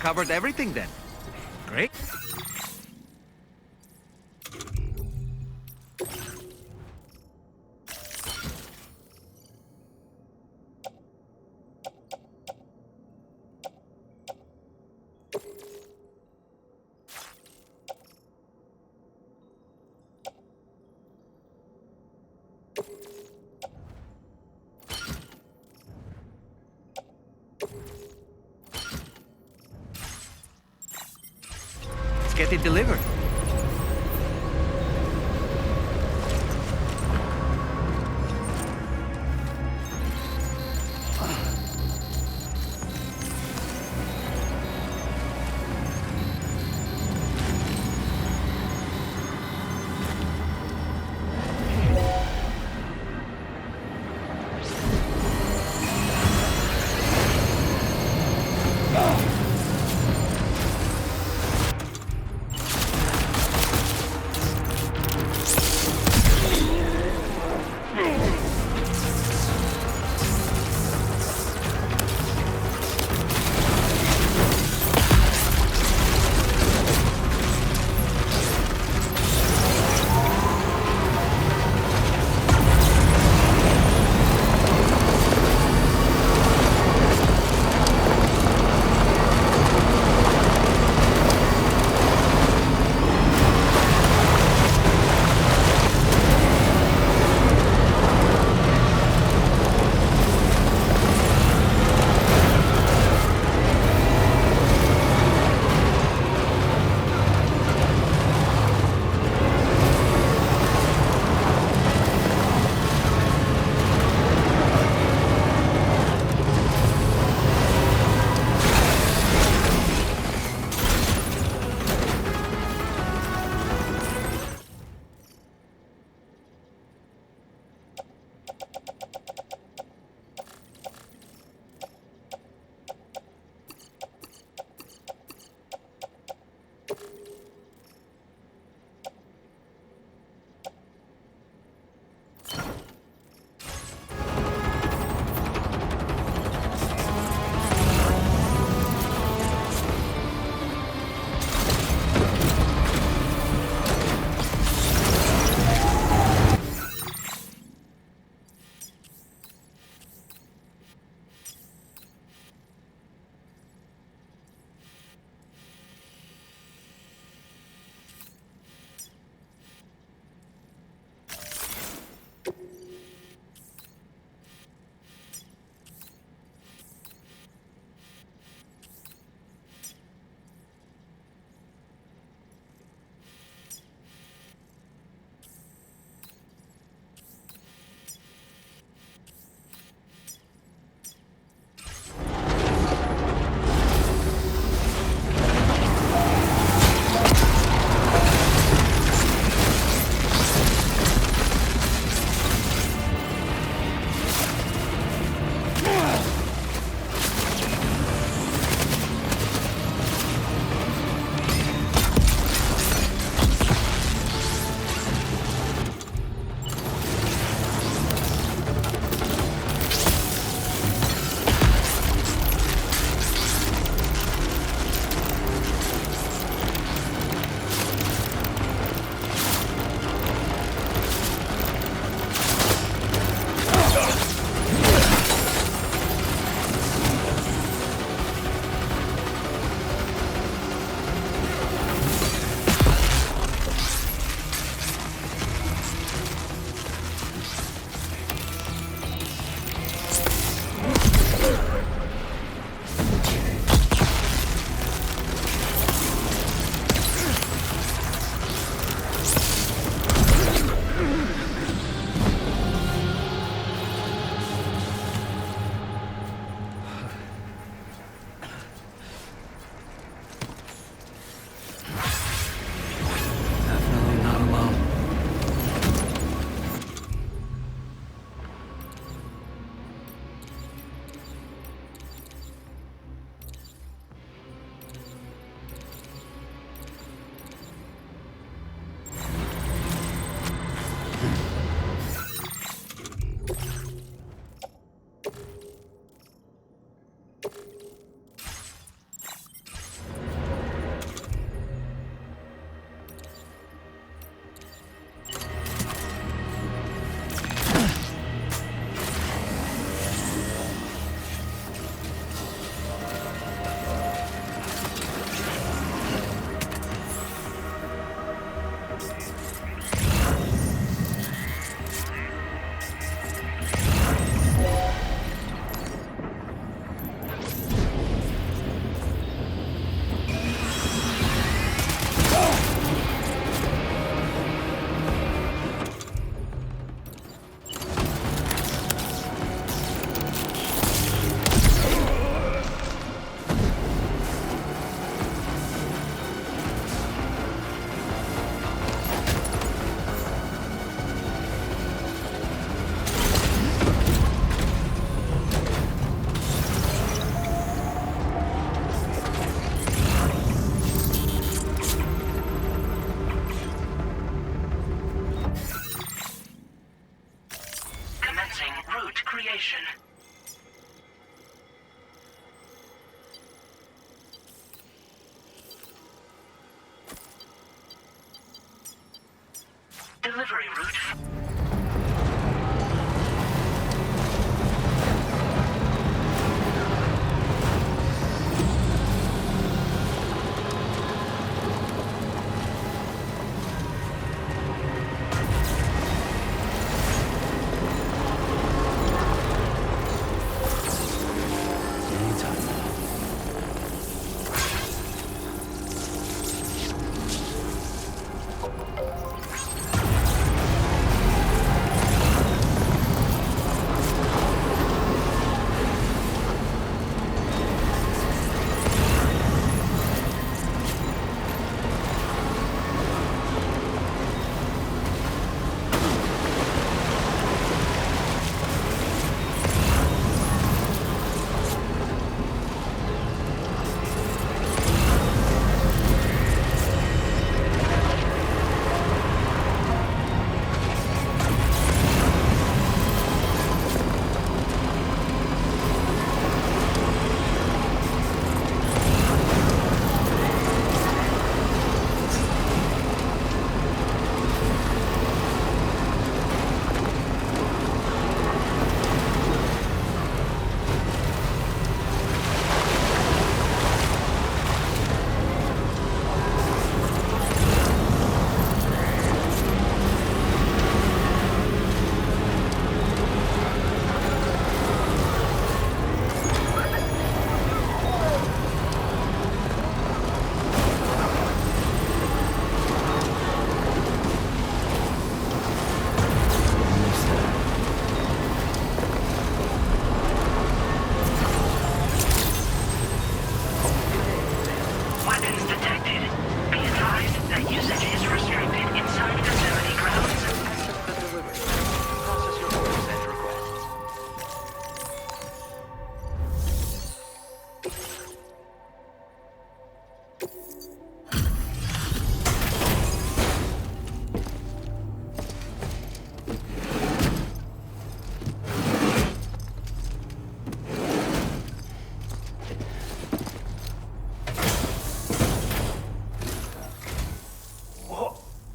covered everything then. Great. Let's get it delivered. destination. Delivery route.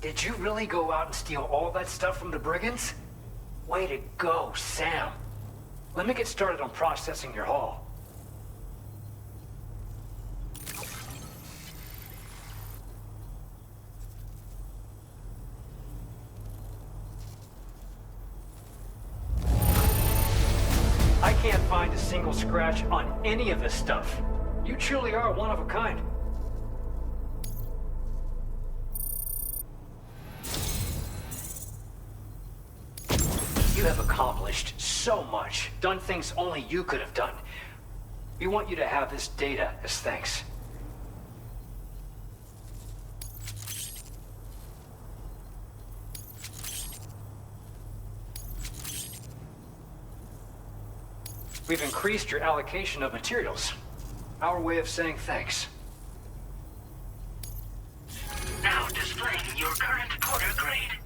Did you really go out and steal all that stuff from the brigands? Way to go, Sam. Let me get started on processing your haul. I can't find a single scratch on any of this stuff. You truly are one of a kind. You have accomplished so much, done things only you could have done. We want you to have this data as thanks. We've increased your allocation of materials. Our way of saying thanks. Now displaying your current porter grade.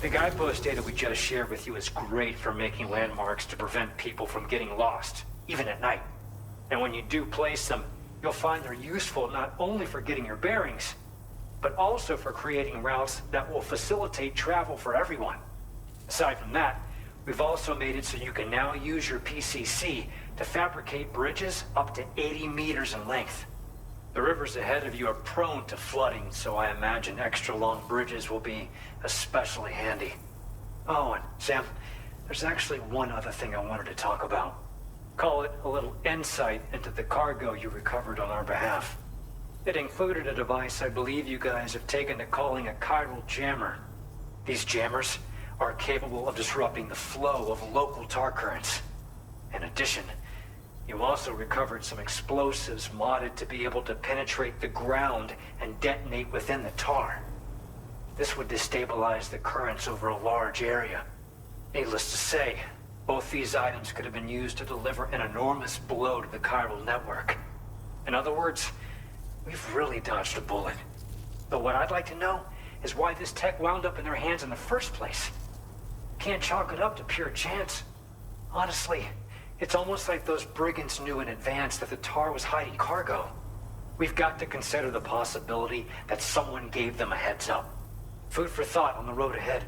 The guidepost data we just shared with you is great for making landmarks to prevent people from getting lost, even at night. And when you do place them, you'll find they're useful not only for getting your bearings, but also for creating routes that will facilitate travel for everyone. Aside from that, we've also made it so you can now use your PCC to fabricate bridges up to 80 meters in length. The rivers ahead of you are prone to flooding, so I imagine extra long bridges will be especially handy. Oh, and Sam, there's actually one other thing I wanted to talk about. Call it a little insight into the cargo you recovered on our behalf. It included a device I believe you guys have taken to calling a chiral jammer. These jammers are capable of disrupting the flow of local tar currents. In addition, you also recovered some explosives modded to be able to penetrate the ground and detonate within the tar. This would destabilize the currents over a large area. Needless to say, both these items could have been used to deliver an enormous blow to the chiral network. In other words, we've really dodged a bullet. But what I'd like to know is why this tech wound up in their hands in the first place. Can't chalk it up to pure chance. Honestly, it's almost like those brigands knew in advance that the tar was hiding cargo. We've got to consider the possibility that someone gave them a heads up. Food for thought on the road ahead.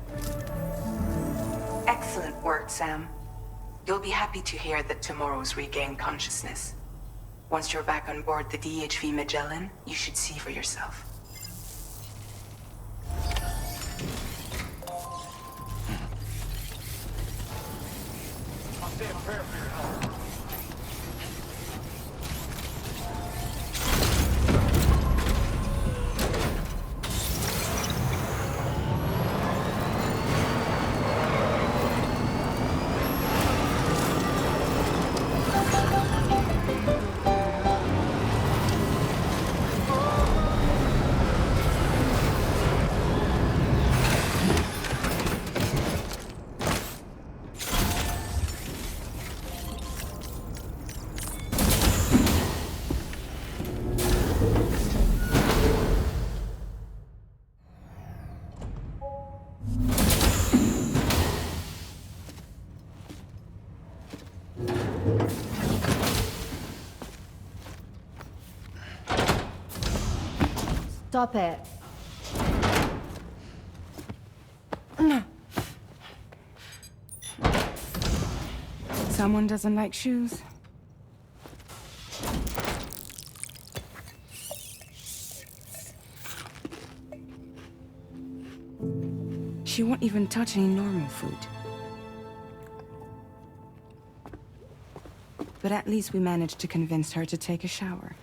Excellent work, Sam. You'll be happy to hear that tomorrow's regained consciousness. Once you're back on board the DHV Magellan, you should see for yourself. I'll say a prayer for your help. Stop it. Someone doesn't like shoes? She won't even touch any normal food. But at least we managed to convince her to take a shower.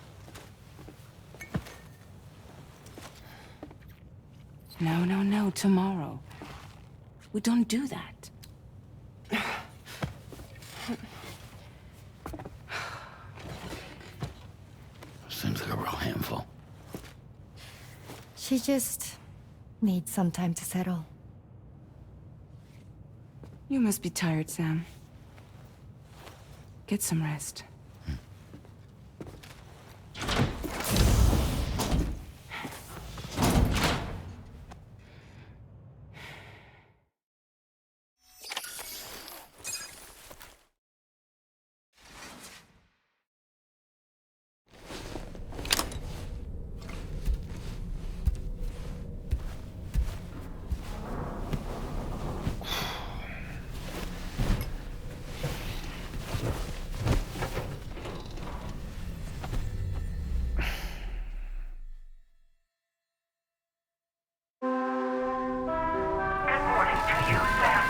No, tomorrow. We don't do that. Seems like a real handful. She just needs some time to settle. You must be tired, Sam. Get some rest. Good morning to you, Sam.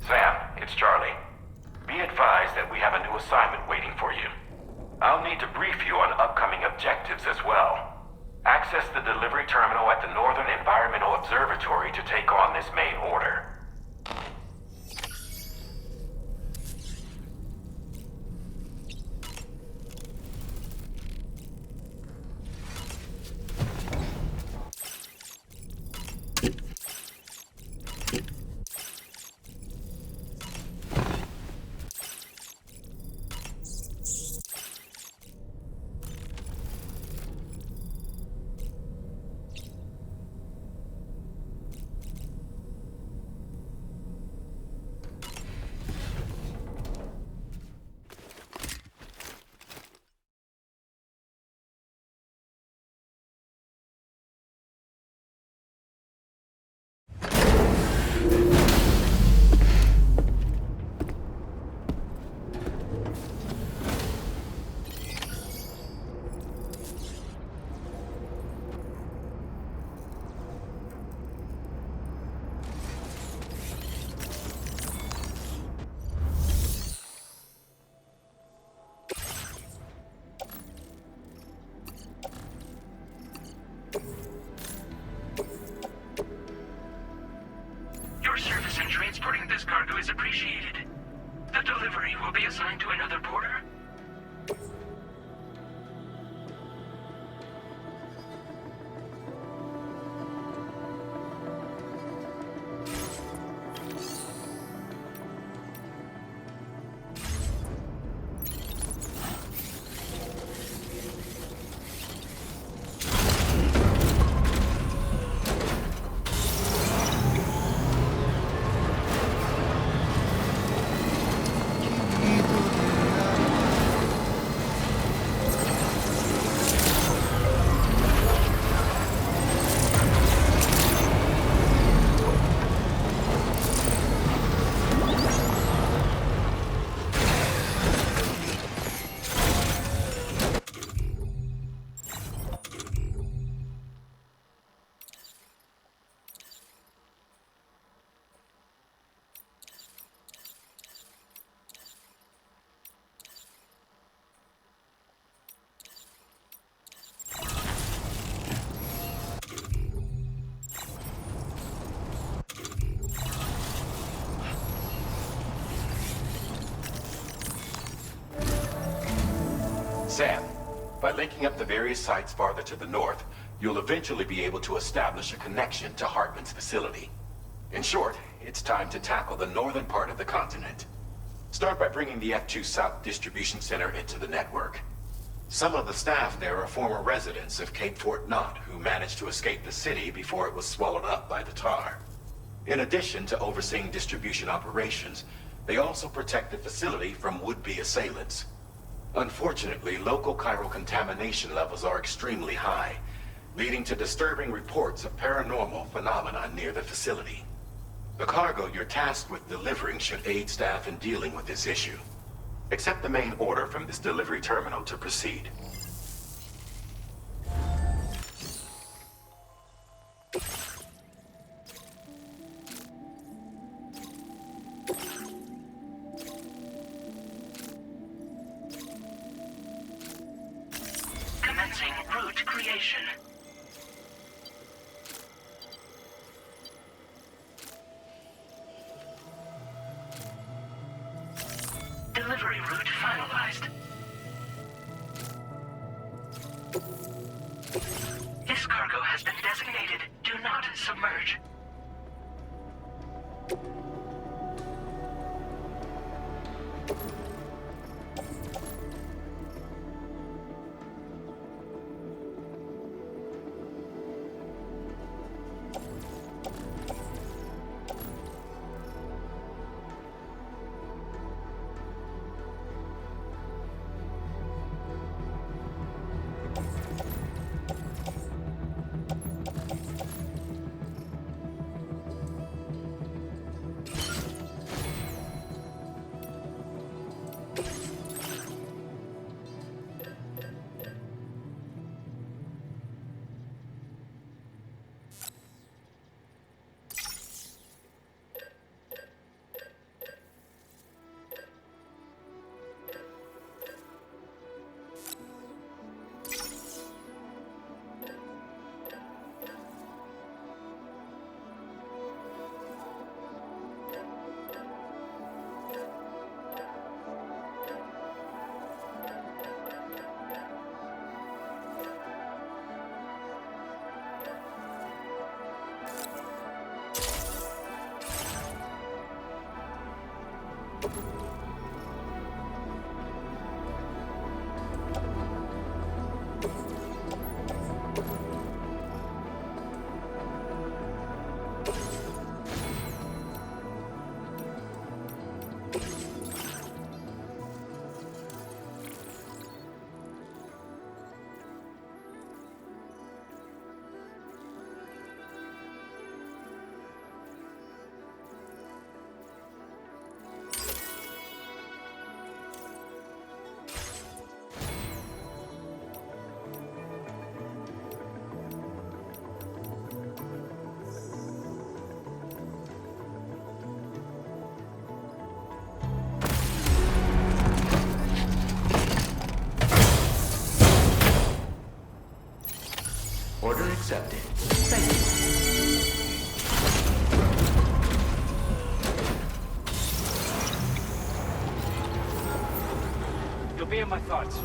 Sam, it's Charlie. Be advised that we have a new assignment waiting for you. I'll need to brief you on upcoming objectives as well. Access the delivery terminal at the Northern Environmental Observatory to take on this main order. Your service in transporting this cargo is appreciated. The delivery will be assigned to another porter. Sam, by linking up the various sites farther to the north, you'll eventually be able to establish a connection to Hartman's facility. In short, it's time to tackle the northern part of the continent. Start by bringing the F2 South Distribution Center into the network. Some of the staff there are former residents of Cape Fort Knott who managed to escape the city before it was swallowed up by the tar. In addition to overseeing distribution operations, they also protect the facility from would-be assailants. Unfortunately, local chiral contamination levels are extremely high, leading to disturbing reports of paranormal phenomena near the facility. The cargo you're tasked with delivering should aid staff in dealing with this issue. Accept the main order from this delivery terminal to proceed. Commencing route creation. Delivery route finalized. This cargo has been designated Do Not Submerge. Order accepted. Thank you. my thoughts.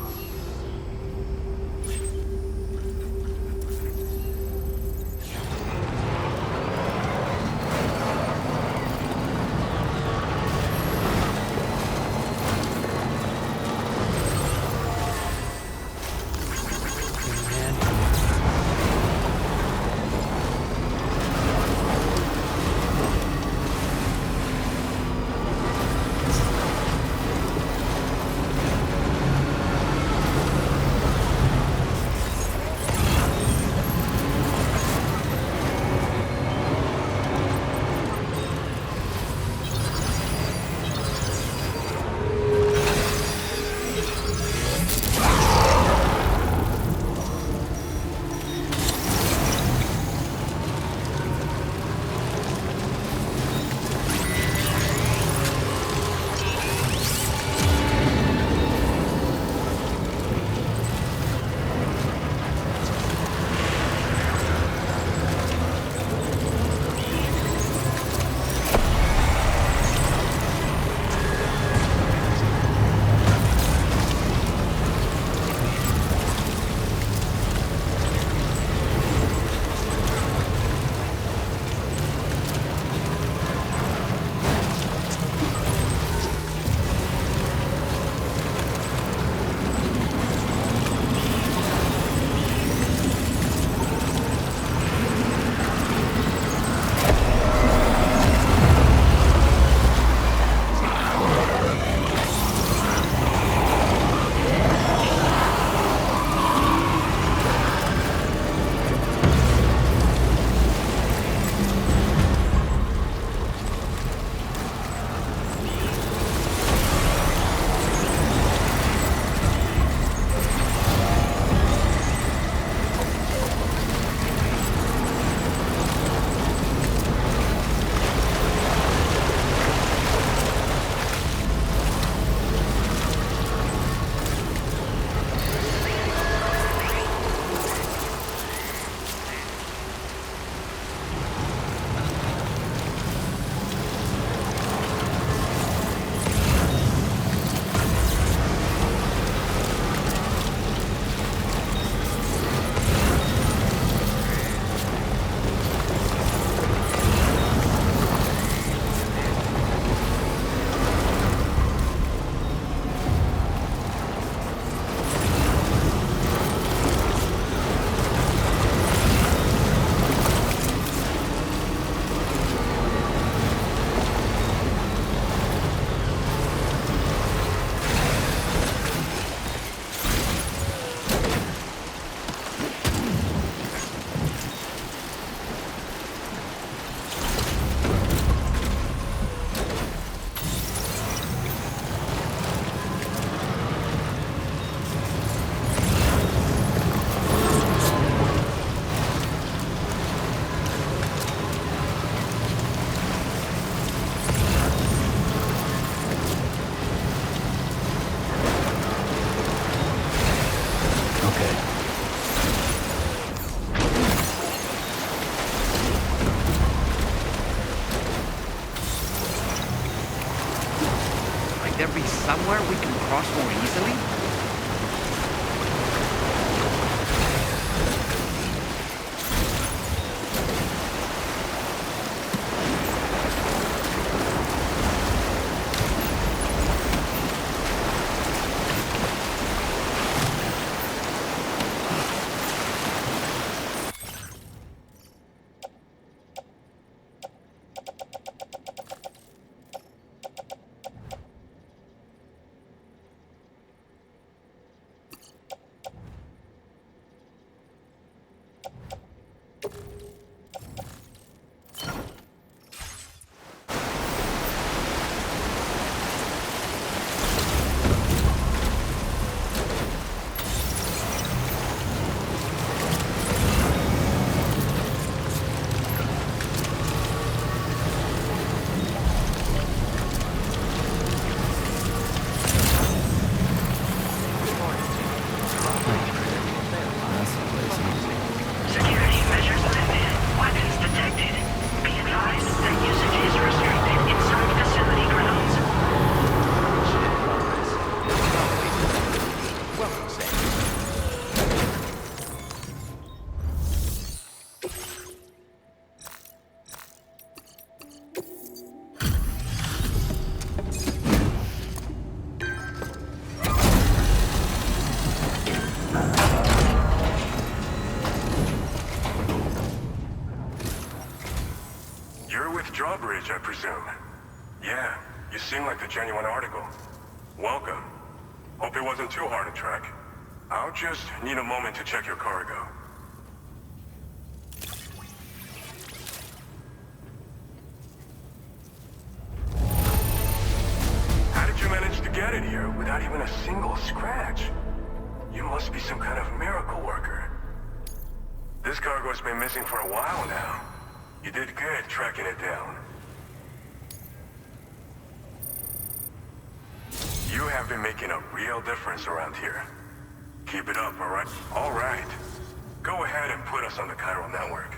Might there be somewhere we can cross more easily? You're with Drawbridge, I presume. Yeah, you seem like the genuine article. Welcome. Hope it wasn't too hard to track. I'll just need a moment to check your cargo. How did you manage to get it here without even a single scratch? You must be some kind of miracle worker. This cargo's been missing for a while now. You did good tracking it down. You have been making a real difference around here. Keep it up, alright? Alright. Go ahead and put us on the chiral network.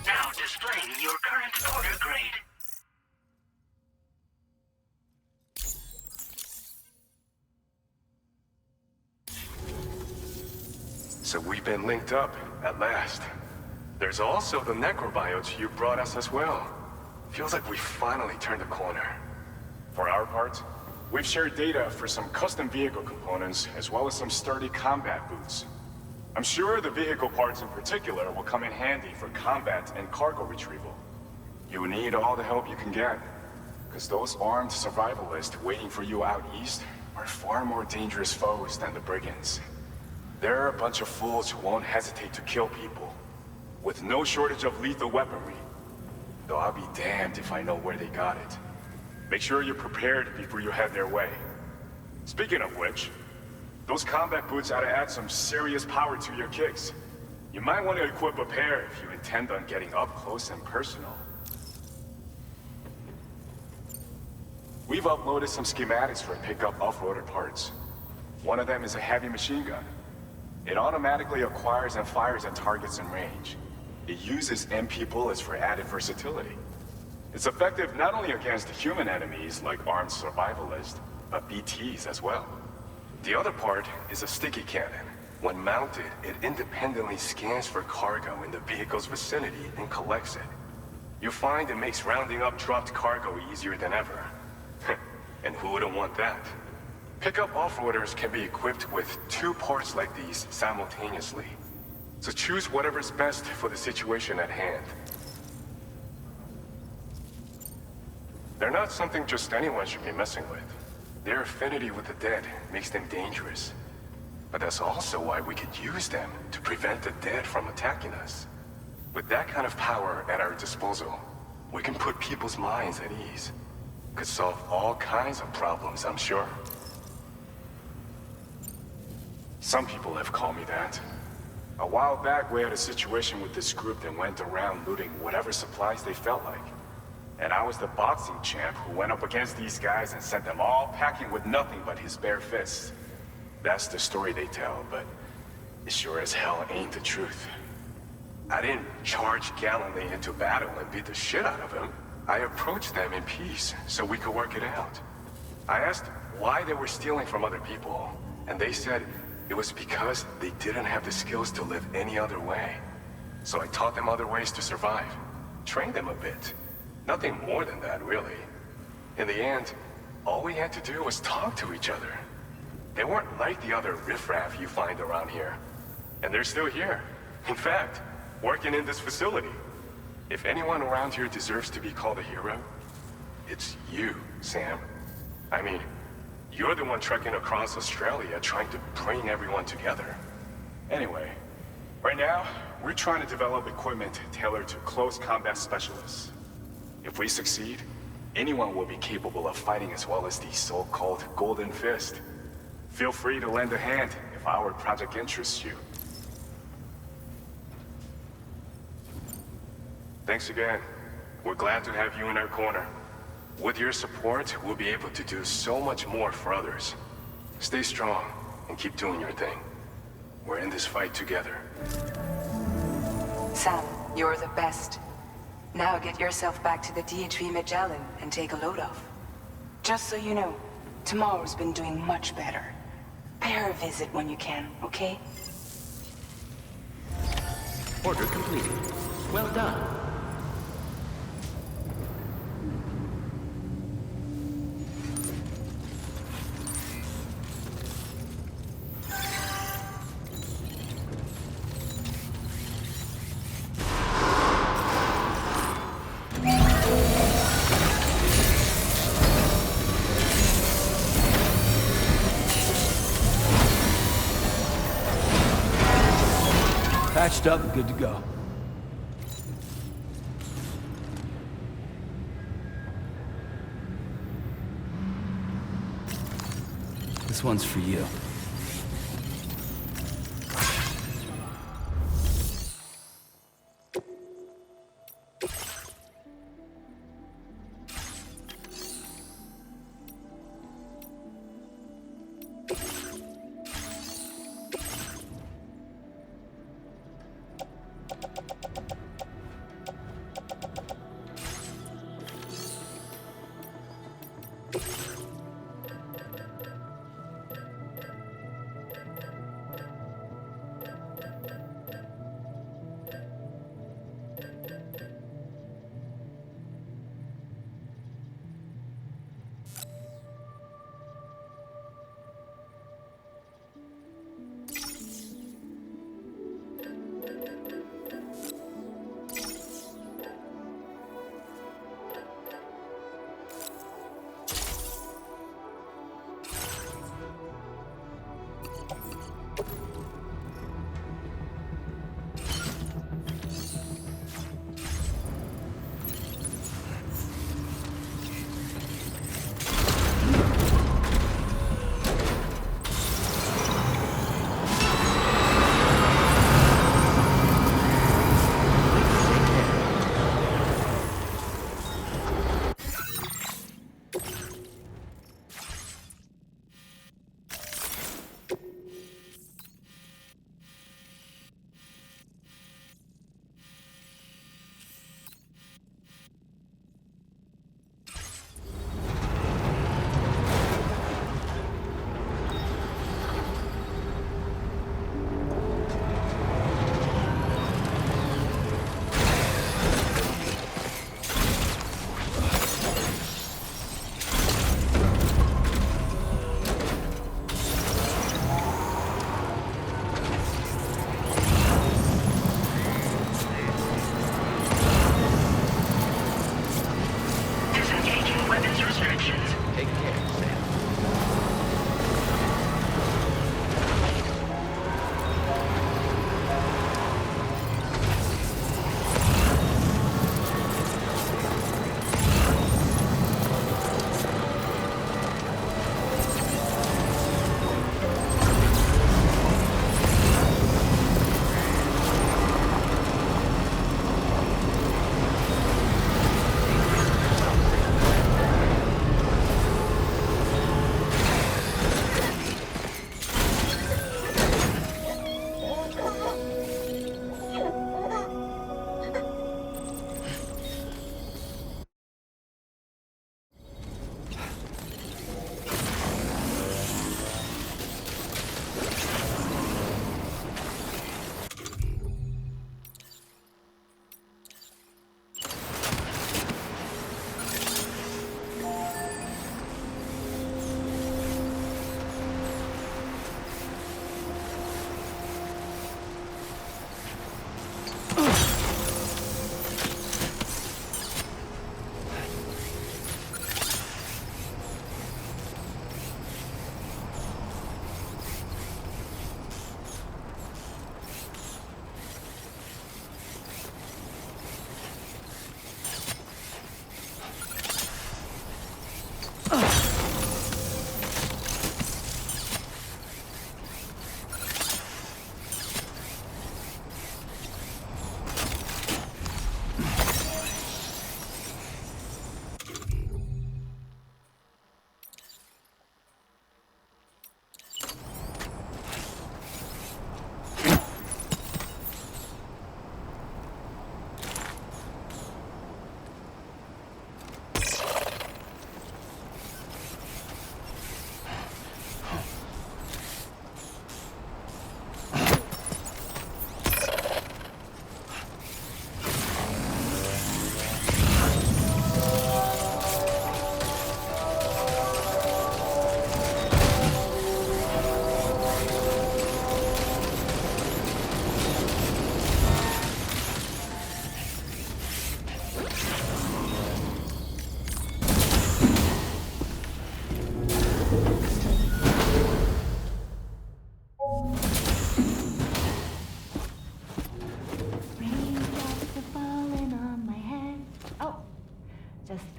Now displaying your current order grade. So we've been linked up, at last. There's also the necrobiotes you brought us as well. Feels like we finally turned a corner. For our part, we've shared data for some custom vehicle components, as well as some sturdy combat boots. I'm sure the vehicle parts in particular will come in handy for combat and cargo retrieval. You need all the help you can get, because those armed survivalists waiting for you out east are far more dangerous foes than the brigands. They're a bunch of fools who won't hesitate to kill people, with no shortage of lethal weaponry. Though I'll be damned if I know where they got it. Make sure you're prepared before you head their way. Speaking of which, those combat boots ought to add some serious power to your kicks. You might want to equip a pair if you intend on getting up close and personal. We've uploaded some schematics for pick-up off-roader parts. One of them is a heavy machine gun. It automatically acquires and fires at targets in range. It uses MP bullets for added versatility. It's effective not only against human enemies like armed survivalists, but BTs as well. The other part is a sticky cannon. When mounted, it independently scans for cargo in the vehicle's vicinity and collects it. You find it makes rounding up dropped cargo easier than ever. And who wouldn't want that? Pickup off-roaders can be equipped with 2 parts like these simultaneously. So choose whatever's best for the situation at hand. They're not something just anyone should be messing with. Their affinity with the dead makes them dangerous. But that's also why we could use them to prevent the dead from attacking us. With that kind of power at our disposal, we can put people's minds at ease. Could solve all kinds of problems, I'm sure. Some people have called me that. A while back, we had a situation with this group that went around looting whatever supplies they felt like. And I was the boxing champ who went up against these guys and sent them all packing with nothing but his bare fists. That's the story they tell, but it sure as hell ain't the truth. I didn't charge gallantly into battle and beat the shit out of them. I approached them in peace so we could work it out. I asked why they were stealing from other people, and they said it was because they didn't have the skills to live any other way. So I taught them other ways to survive, trained them a bit. Nothing more than that, really. In the end, all we had to do was talk to each other. They weren't like the other riffraff you find around here. And they're still here. In fact, working in this facility. If anyone around here deserves to be called a hero, it's you, Sam. I mean, you're the one trekking across Australia trying to bring everyone together. Anyway, right now, we're trying to develop equipment tailored to close combat specialists. If we succeed, anyone will be capable of fighting as well as the so-called Golden Fist. Feel free to lend a hand if our project interests you. Thanks again. We're glad to have you in our corner. With your support, we'll be able to do so much more for others. Stay strong and keep doing your thing. We're in this fight together. Sam, you're the best. Now get yourself back to the DHV Magellan and take a load off. Just so you know, tomorrow's been doing much better. Pay her a visit when you can, okay? Order completed. Well done. Patched up and good to go. This one's for you.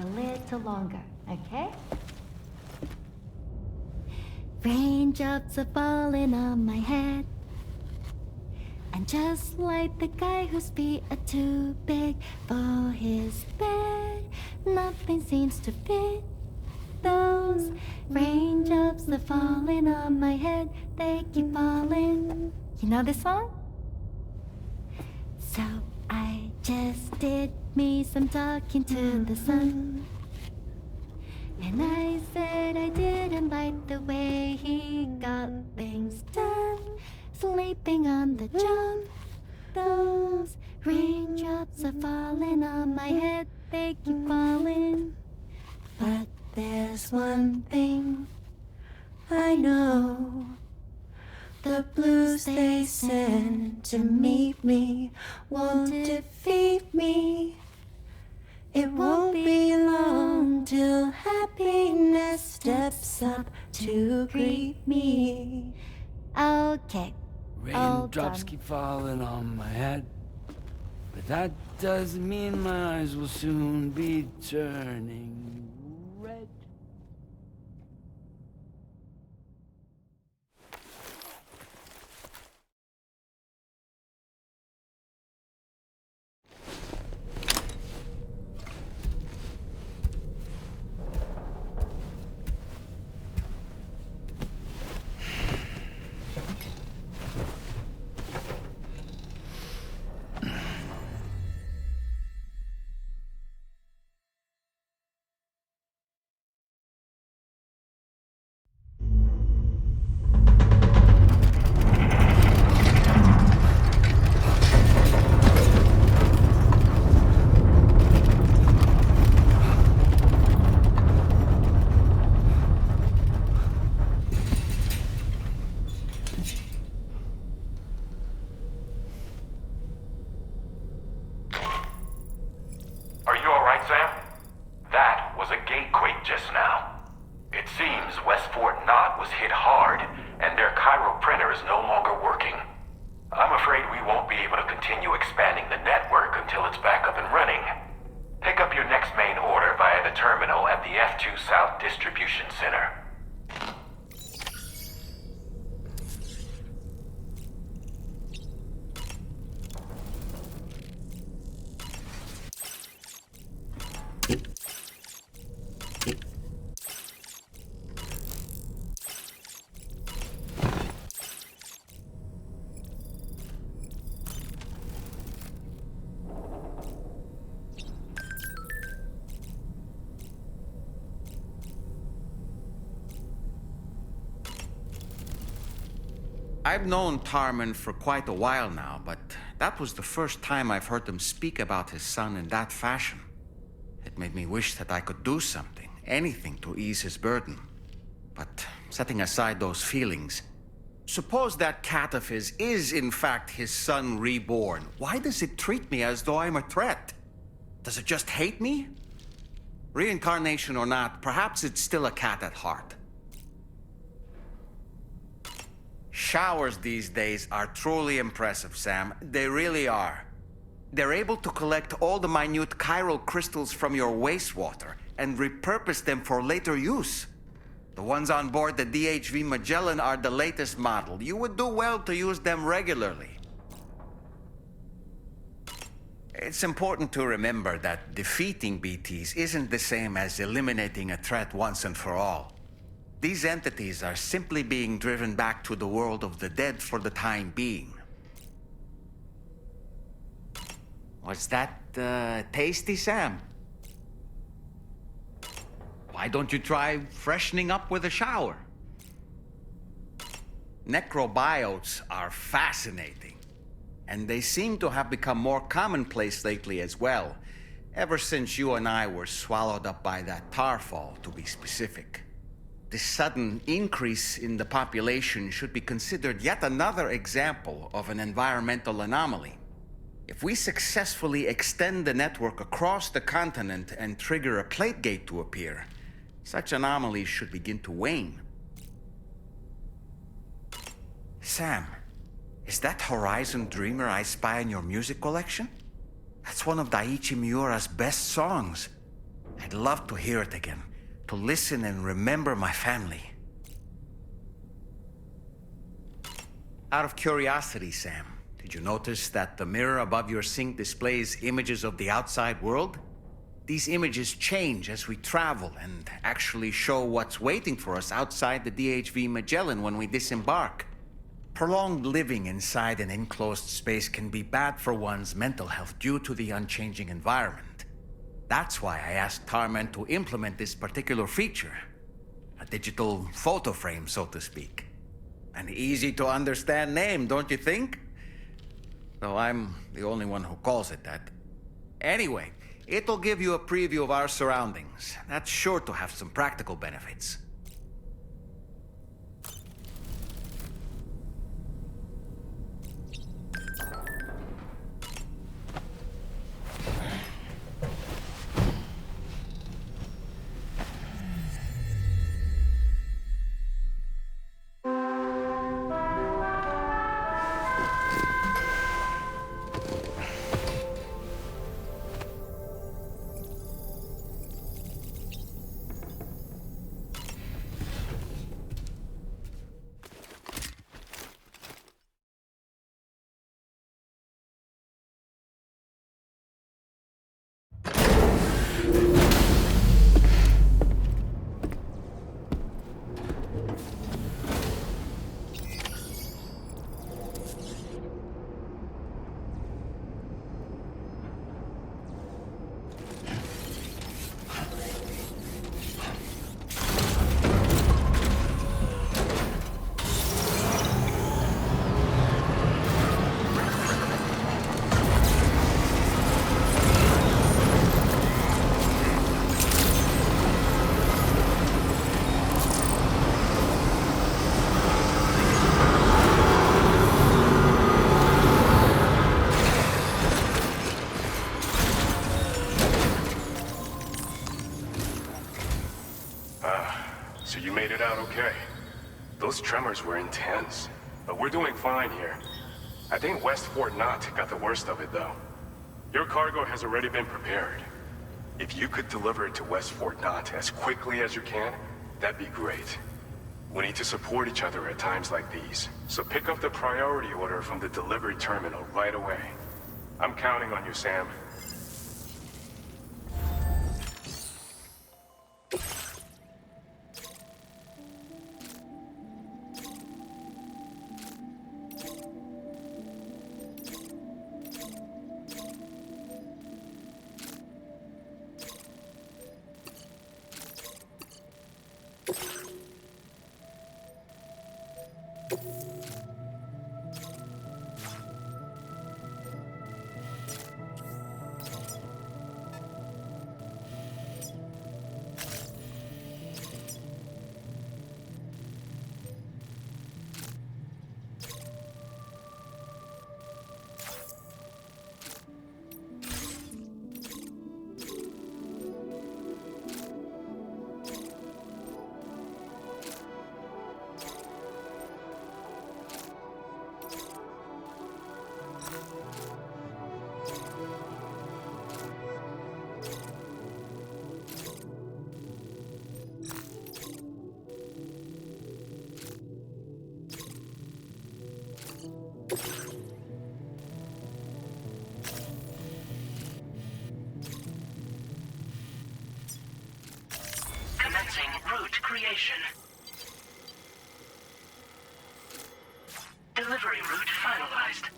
a little longer, okay? Raindrops are falling on my head. And just like the guy whose feet are too big for his bed, nothing seems to fit. Those raindrops are falling on my head, they keep falling. You know this song? So I just did me some talking to the sun. And I said I didn't like the way he got things done. Sleeping on the job. Those raindrops are falling on my head, they keep falling. But there's one thing I know. The blues they send to meet me won't defeat me. It won't be long till happiness steps up to greet me. Okay. Raindrops keep falling on my head, but that doesn't mean my eyes will soon be turning red. Are you alright, Sam? That was a gatequake just now. It seems West Fort Knott was hit hard, and their Cairo printer is no longer working. I'm afraid we won't be able to continue expanding the network until it's back up and running. Pick up your next main order via the terminal at the F2 South Distribution Center. I've known Tarman for quite a while now, but that was the first time I've heard him speak about his son in that fashion. It made me wish that I could do something, anything to ease his burden. But setting aside those feelings, suppose that cat of his is in fact his son reborn. Why does it treat me as though I'm a threat? Does it just hate me? Reincarnation or not, perhaps it's still a cat at heart. Showers these days are truly impressive, Sam. They really are. They're able to collect all the minute chiral crystals from your wastewater and repurpose them for later use. The ones on board the DHV Magellan are the latest model. You would do well to use them regularly. It's important to remember that defeating BTs isn't the same as eliminating a threat once and for all. These entities are simply being driven back to the world of the dead for the time being. Was that tasty, Sam? Why don't you try freshening up with a shower? Necrobiotes are fascinating, and they seem to have become more commonplace lately as well, ever since you and I were swallowed up by that tarfall, to be specific. This sudden increase in the population should be considered yet another example of an environmental anomaly. If we successfully extend the network across the continent and trigger a plate gate to appear, such anomalies should begin to wane. Sam, is that Horizon Dreamer I spy in your music collection? That's one of Daiichi Miura's best songs. I'd love to hear it again, to listen and remember my family. Out of curiosity, Sam, did you notice that the mirror above your sink displays images of the outside world? These images change as we travel and actually show what's waiting for us outside the DHV Magellan when we disembark. Prolonged living inside an enclosed space can be bad for one's mental health due to the unchanging environment. That's why I asked Tarman to implement this particular feature. A digital photo frame, so to speak. An easy-to-understand name, don't you think? Though I'm the only one who calls it that. Anyway, it'll give you a preview of our surroundings. That's sure to have some practical benefits. So you made it out okay. Those tremors were intense, but we're doing fine here. I think West Fort Knott got the worst of it, though. Your cargo has already been prepared. If you could deliver it to West Fort Knott as quickly as you can, that'd be great. We need to support each other at times like these, so pick up the priority order from the delivery terminal right away. I'm counting on you, Sam. Commencing route creation. Delivery route finalized.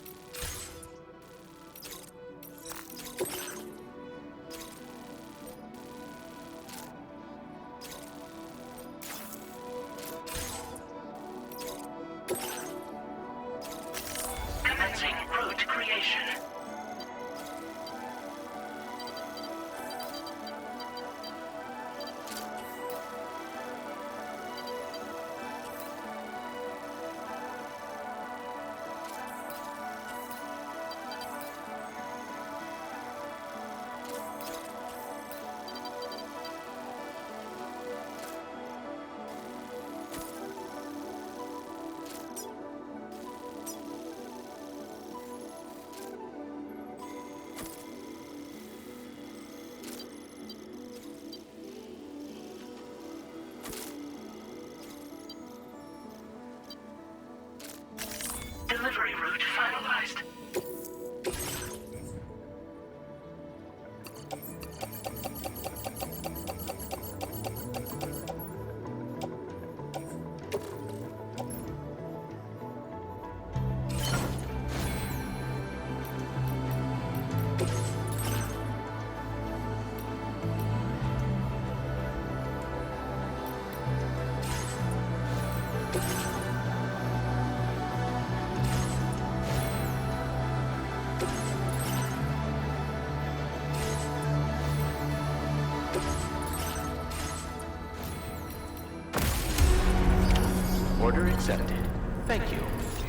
Commencing route creation. Order accepted. Thank you.